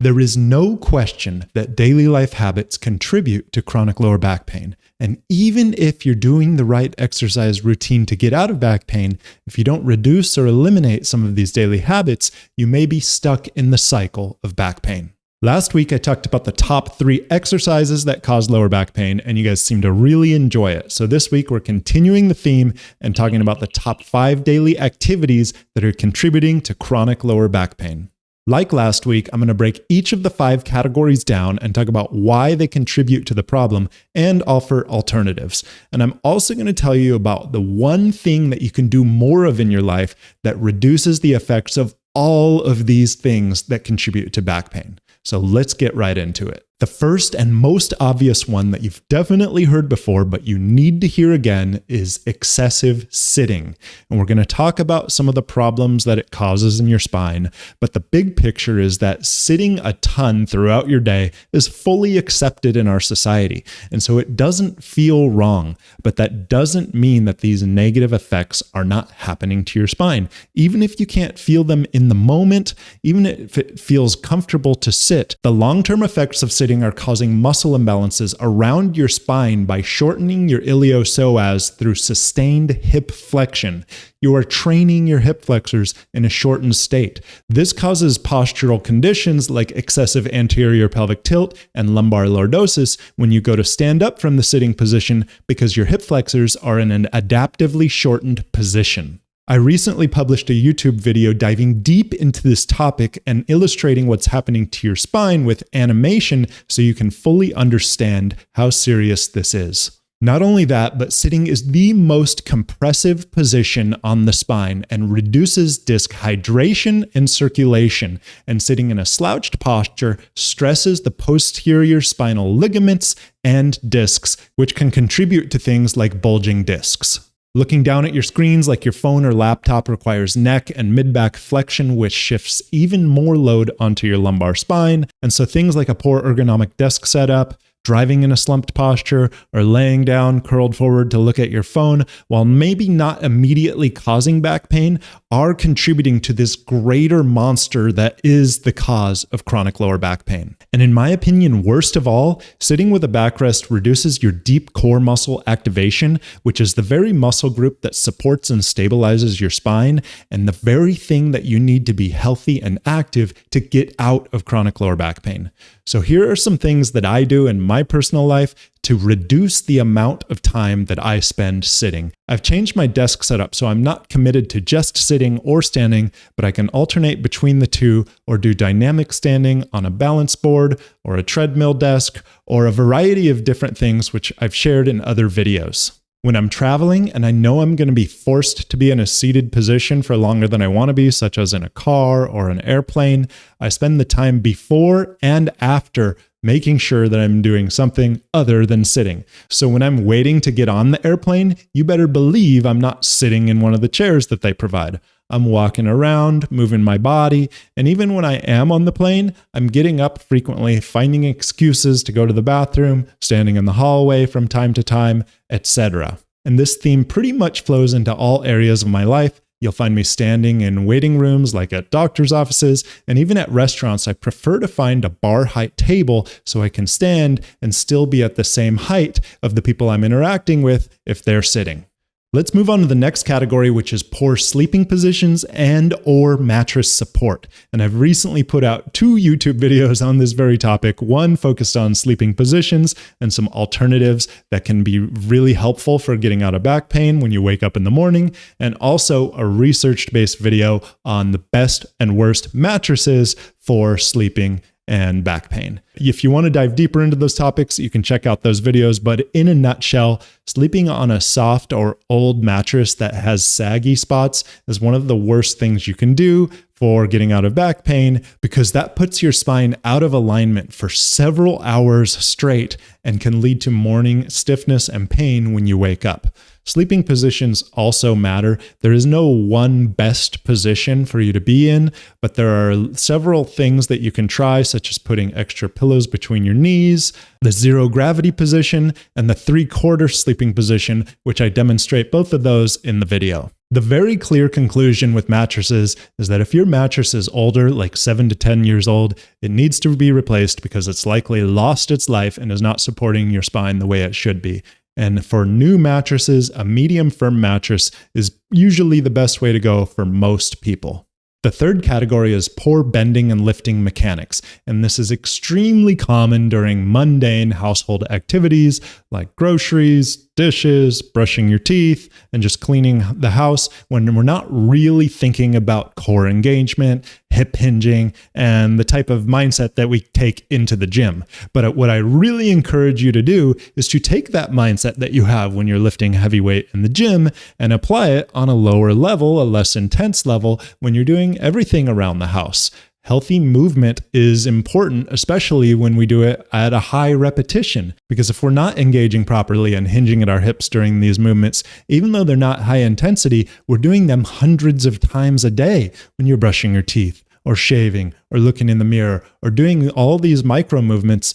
There is no question that daily life habits contribute to chronic lower back pain. And even if you're doing the right exercise routine to get out of back pain, if you don't reduce or eliminate some of these daily habits, you may be stuck in the cycle of back pain. Last week, I talked about the top 3 exercises that cause lower back pain, and you guys seem to really enjoy it. So this week, we're continuing the theme and talking about the top 5 daily activities that are contributing to chronic lower back pain. Like last week, I'm going to break each of the 5 categories down and talk about why they contribute to the problem and offer alternatives. And I'm also going to tell you about the one thing that you can do more of in your life that reduces the effects of all of these things that contribute to back pain. So let's get right into it. The first and most obvious one that you've definitely heard before, but you need to hear again, is excessive sitting. And we're going to talk about some of the problems that it causes in your spine. But the big picture is that sitting a ton throughout your day is fully accepted in our society. And so it doesn't feel wrong, but that doesn't mean that these negative effects are not happening to your spine. Even if you can't feel them in the moment, even if it feels comfortable to sit, the long-term effects of sitting are causing muscle imbalances around your spine by shortening your iliopsoas through sustained hip flexion. You are training your hip flexors in a shortened state. This causes postural conditions like excessive anterior pelvic tilt and lumbar lordosis when you go to stand up from the sitting position because your hip flexors are in an adaptively shortened position. I recently published a YouTube video diving deep into this topic and illustrating what's happening to your spine with animation so you can fully understand how serious this is. Not only that, but sitting is the most compressive position on the spine and reduces disc hydration and circulation. And sitting in a slouched posture stresses the posterior spinal ligaments and discs, which can contribute to things like bulging discs. Looking down at your screens like your phone or laptop requires neck and mid-back flexion, which shifts even more load onto your lumbar spine. And so things like a poor ergonomic desk setup, driving in a slumped posture, or laying down curled forward to look at your phone, while maybe not immediately causing back pain, are contributing to this greater monster that is the cause of chronic lower back pain. And in my opinion, worst of all, sitting with a backrest reduces your deep core muscle activation, which is the very muscle group that supports and stabilizes your spine, and the very thing that you need to be healthy and active to get out of chronic lower back pain. So here are some things that I do in my personal life to reduce the amount of time that I spend sitting. I've changed my desk setup so I'm not committed to just sitting or standing, but I can alternate between the two or do dynamic standing on a balance board or a treadmill desk or a variety of different things which I've shared in other videos. When I'm traveling and I know I'm going to be forced to be in a seated position for longer than I want to be, such as in a car or an airplane, I spend the time before and after making sure that I'm doing something other than sitting. So when I'm waiting to get on the airplane, you better believe I'm not sitting in one of the chairs that they provide. I'm walking around, moving my body, and even when I am on the plane, I'm getting up frequently, finding excuses to go to the bathroom, standing in the hallway from time to time, etc. And this theme pretty much flows into all areas of my life. You'll find me standing in waiting rooms like at doctor's offices, and even at restaurants. I prefer to find a bar height table so I can stand and still be at the same height of the people I'm interacting with if they're sitting. Let's move on to the next category, which is poor sleeping positions and or mattress support. And I've recently put out 2 YouTube videos on this very topic, one focused on sleeping positions and some alternatives that can be really helpful for getting out of back pain when you wake up in the morning, and also a research-based video on the best and worst mattresses for sleeping and back pain. If you want to dive deeper into those topics, you can check out those videos. But in a nutshell, sleeping on a soft or old mattress that has saggy spots is one of the worst things you can do for getting out of back pain, because that puts your spine out of alignment for several hours straight and can lead to morning stiffness and pain when you wake up. Sleeping positions also matter. There is no one best position for you to be in, but there are several things that you can try, such as putting extra pillows between your knees, the zero gravity position, and the 3/4 sleeping position, which I demonstrate both of those in the video. The very clear conclusion with mattresses is that if your mattress is older, like 7 to 10 years old, it needs to be replaced because it's likely lost its life and is not supporting your spine the way it should be. And for new mattresses, a medium firm mattress is usually the best way to go for most people. The third category is poor bending and lifting mechanics, and this is extremely common during mundane household activities like groceries, dishes, brushing your teeth, and just cleaning the house when we're not really thinking about core engagement, hip hinging, and the type of mindset that we take into the gym. But what I really encourage you to do is to take that mindset that you have when you're lifting heavy weight in the gym and apply it on a lower level, a less intense level, when you're doing everything around the house. Healthy movement is important, especially when we do it at a high repetition, because if we're not engaging properly and hinging at our hips during these movements, even though they're not high intensity, we're doing them hundreds of times a day when you're brushing your teeth or shaving or looking in the mirror or doing all these micro movements.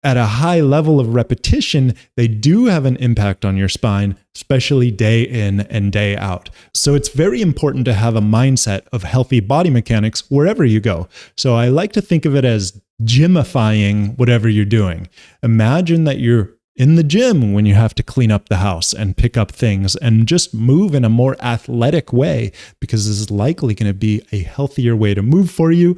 At a high level of repetition, they do have an impact on your spine, especially day in and day out. So it's very important to have a mindset of healthy body mechanics wherever you go. So I like to think of it as gymifying whatever you're doing. Imagine that you're in the gym when you have to clean up the house and pick up things and just move in a more athletic way, because this is likely going to be a healthier way to move for you.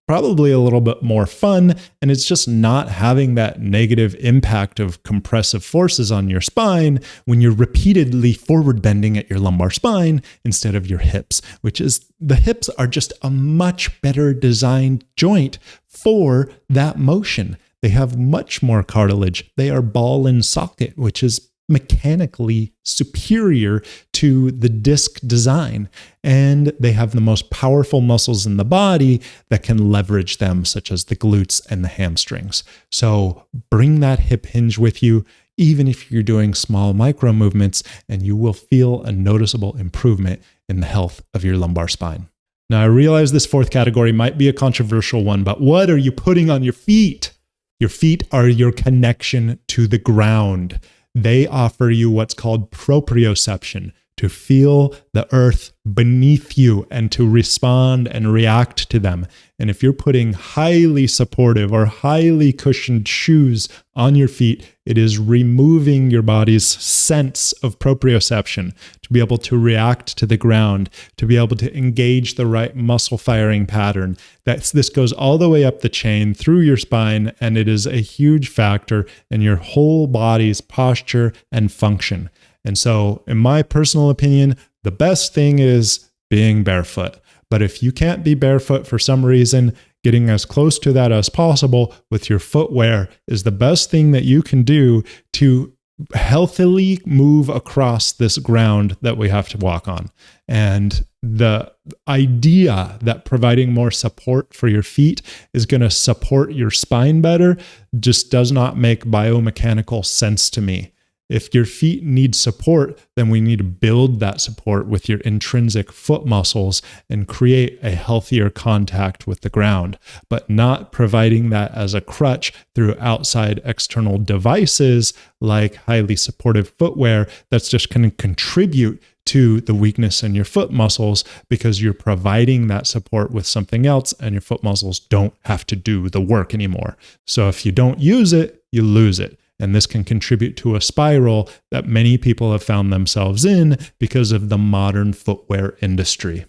Probably a little bit more fun, and it's just not having that negative impact of compressive forces on your spine when you're repeatedly forward bending at your lumbar spine instead of your hips, which is the hips are just a much better designed joint for that motion. They have much more cartilage. They are ball and socket, which is mechanically superior to the disc design. And they have the most powerful muscles in the body that can leverage them, such as the glutes and the hamstrings. So bring that hip hinge with you, even if you're doing small micro movements, and you will feel a noticeable improvement in the health of your lumbar spine. Now, I realize this fourth category might be a controversial one, but what are you putting on your feet? Your feet are your connection to the ground. They offer you what's called proprioception, to feel the earth beneath you and to respond and react to them. And if you're putting highly supportive or highly cushioned shoes on your feet, it is removing your body's sense of proprioception to be able to react to the ground, to be able to engage the right muscle firing pattern. This goes all the way up the chain through your spine, and it is a huge factor in your whole body's posture and function. And so, in my personal opinion, the best thing is being barefoot. But if you can't be barefoot for some reason, getting as close to that as possible with your footwear is the best thing that you can do to healthily move across this ground that we have to walk on. And the idea that providing more support for your feet is going to support your spine better just does not make biomechanical sense to me. If your feet need support, then we need to build that support with your intrinsic foot muscles and create a healthier contact with the ground, but not providing that as a crutch through outside external devices like highly supportive footwear that's just going to contribute to the weakness in your foot muscles, because you're providing that support with something else and your foot muscles don't have to do the work anymore. So if you don't use it, you lose it. And this can contribute to a spiral that many people have found themselves in because of the modern footwear industry.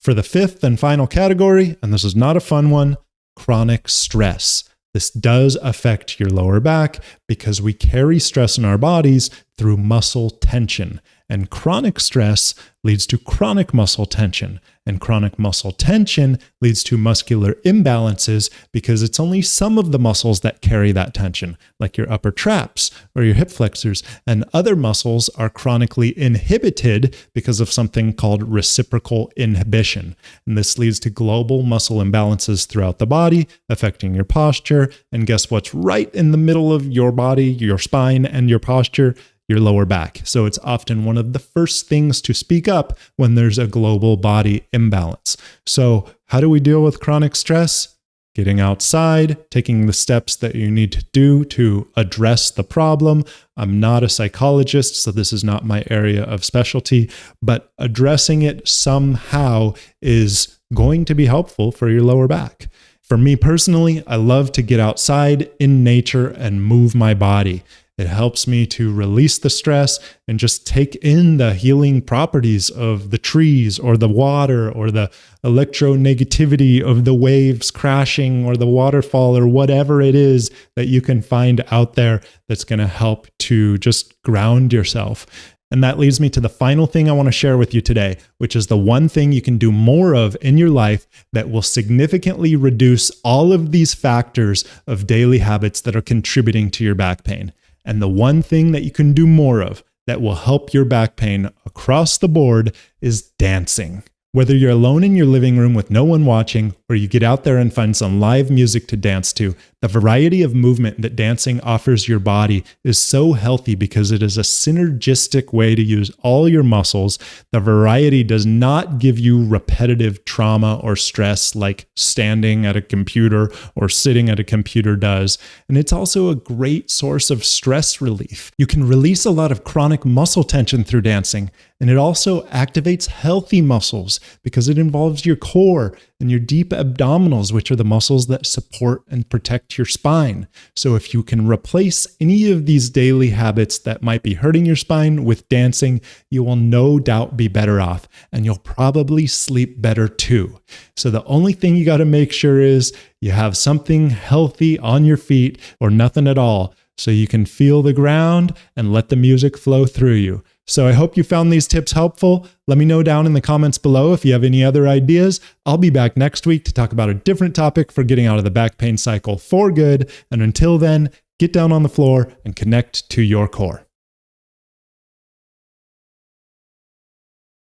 For the fifth and final category, and this is not a fun one, chronic stress. This does affect your lower back because we carry stress in our bodies through muscle tension. And chronic stress leads to chronic muscle tension. And chronic muscle tension leads to muscular imbalances because it's only some of the muscles that carry that tension, like your upper traps or your hip flexors. And other muscles are chronically inhibited because of something called reciprocal inhibition. And this leads to global muscle imbalances throughout the body, affecting your posture. And guess what's right in the middle of your body, your spine, and your posture? Your lower back. So it's often one of the first things to speak up when there's a global body imbalance. So how do we deal with chronic stress? getting outside, taking the steps that you need to do to address the problem. I'm not a psychologist, so this is not my area of specialty, but addressing it somehow is going to be helpful for your lower back. For me personally, I love to get outside in nature and move my body. It helps me to release the stress and just take in the healing properties of the trees or the water or the electronegativity of the waves crashing or the waterfall or whatever it is that you can find out there that's going to help to just ground yourself. And that leads me to the final thing I want to share with you today, which is the one thing you can do more of in your life that will significantly reduce all of these factors of daily habits that are contributing to your back pain. And the one thing that you can do more of that will help your back pain across the board is dancing. Whether you're alone in your living room with no one watching, or you get out there and find some live music to dance to, the variety of movement that dancing offers your body is so healthy because it is a synergistic way to use all your muscles. The variety does not give you repetitive trauma or stress like standing at a computer or sitting at a computer does. And it's also a great source of stress relief. You can release a lot of chronic muscle tension through dancing, and it also activates healthy muscles because it involves your core and your deep abdominals, which are the muscles that support and protect your spine. So if you can replace any of these daily habits that might be hurting your spine with dancing, you will no doubt be better off, and you'll probably sleep better too. So the only thing you got to make sure is you have something healthy on your feet or nothing at all, so you can feel the ground and let the music flow through you. So I hope you found these tips helpful. Let me know down in the comments below if you have any other ideas. I'll be back next week to talk about a different topic for getting out of the back pain cycle for good. And until then, get down on the floor and connect to your core.